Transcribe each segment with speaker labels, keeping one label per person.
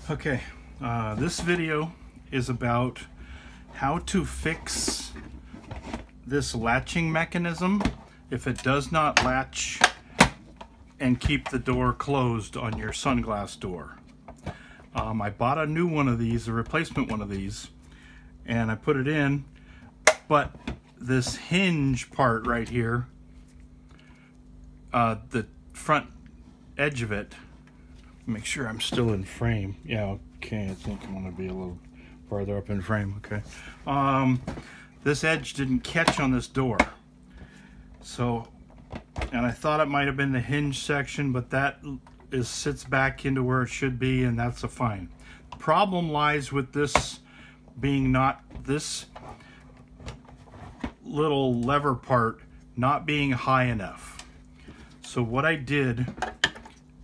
Speaker 1: Okay, this video is about how to fix this latching mechanism if it does not latch and keep the door closed on your sunglass door. I bought a new one of these, a replacement one of these, and I put it in, but this hinge part right here, the front edge of it, make sure I'm still in frame. Yeah, okay, I think I'm gonna be a little farther up in frame, okay. This edge didn't catch on this door. So, and I thought it might have been the hinge section, but that sits back into where it should be, and that's a fine. The problem lies with this being not, this little lever part not being high enough. So what I did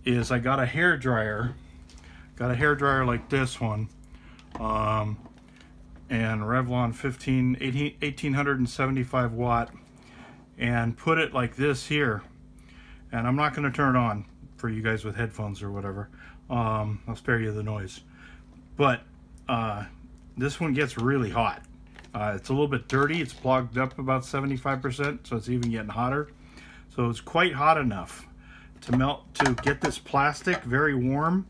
Speaker 1: is I got a hair dryer like this one, and Revlon 1875 watt, and put it like this here. And I'm not going to turn it on for you guys with headphones or whatever. I'll spare you the noise. But this one gets really hot. It's a little bit dirty. It's plugged up about 75%, so it's even getting hotter. So it's quite hot enough to melt, to get this plastic very warm.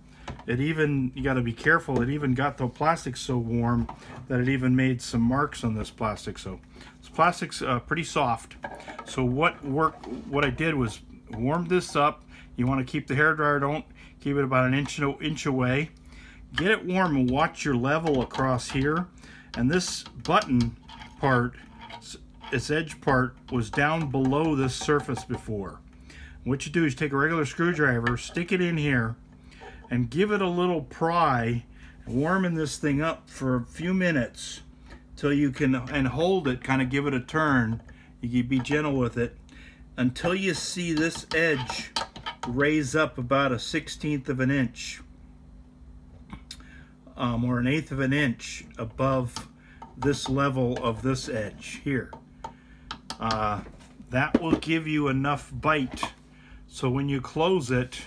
Speaker 1: It even, you got to be careful, it even got the plastic so warm that it even made some marks on this plastic. So this plastic's pretty soft. So what I did was warm this up. You want to keep the hairdryer, don't keep it about an inch away. Get it warm and watch your level across here. And this button part, its edge part, was down below this surface before. What you do is take a regular screwdriver, stick it in here, and give it a little pry, warming this thing up for a few minutes till you can, and hold it, kind of give it a turn. You can be gentle with it until you see this edge raise up about a 1/16 of an inch, or an 1/8 of an inch above this level of this edge here. That will give you enough bite so when you close it,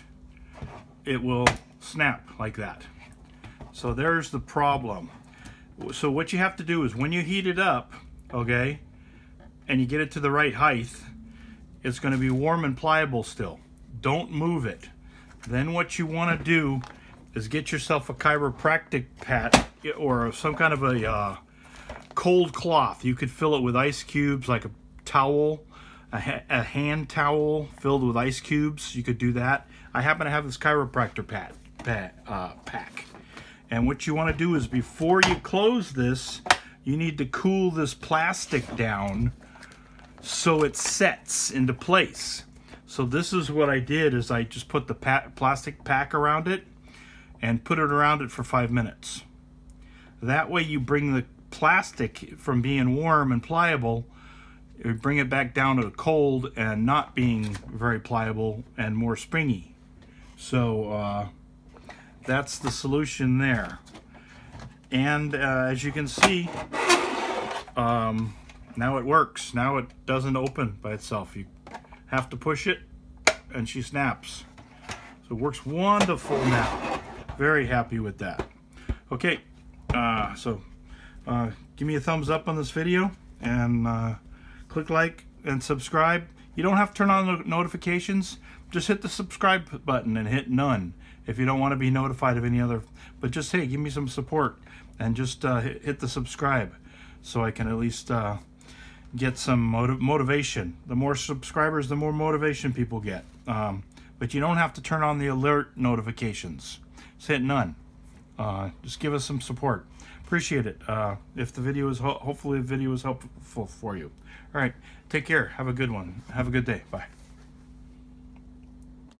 Speaker 1: it will snap like that. So there's the problem. So what you have to do is when you heat it up, okay, and you get it to the right height, it's going to be warm and pliable still. Don't move it. Then what you want to do is get yourself a chiropractic pad or some kind of a cold cloth. You could fill it with ice cubes, like a towel, a hand towel filled with ice cubes. You could do that. I happen to have this chiropractor pack. And what you want to do is before you close this, you need to cool this plastic down so it sets into place. So this is what I did, is I just put the plastic pack around it and put it around it for 5 minutes. That way you bring the plastic from being warm and pliable, you bring it back down to cold and not being very pliable and more springy. So that's the solution there. And as you can see, now it works. Now it doesn't open by itself. You have to push it and she snaps. So it works wonderful now. Very happy with that. Okay, so give me a thumbs up on this video, and click like and subscribe. You don't have to turn on the notifications. Just hit the subscribe button and hit none if you don't want to be notified of any other. But just, hey, give me some support and just hit the subscribe so I can at least get some motivation. The more subscribers, the more motivation people get. But you don't have to turn on the alert notifications. Just hit none. Just give us some support. Appreciate it. If the video is, hopefully the video is helpful for you. All right, take care. Have a good one. Have a good day. Bye.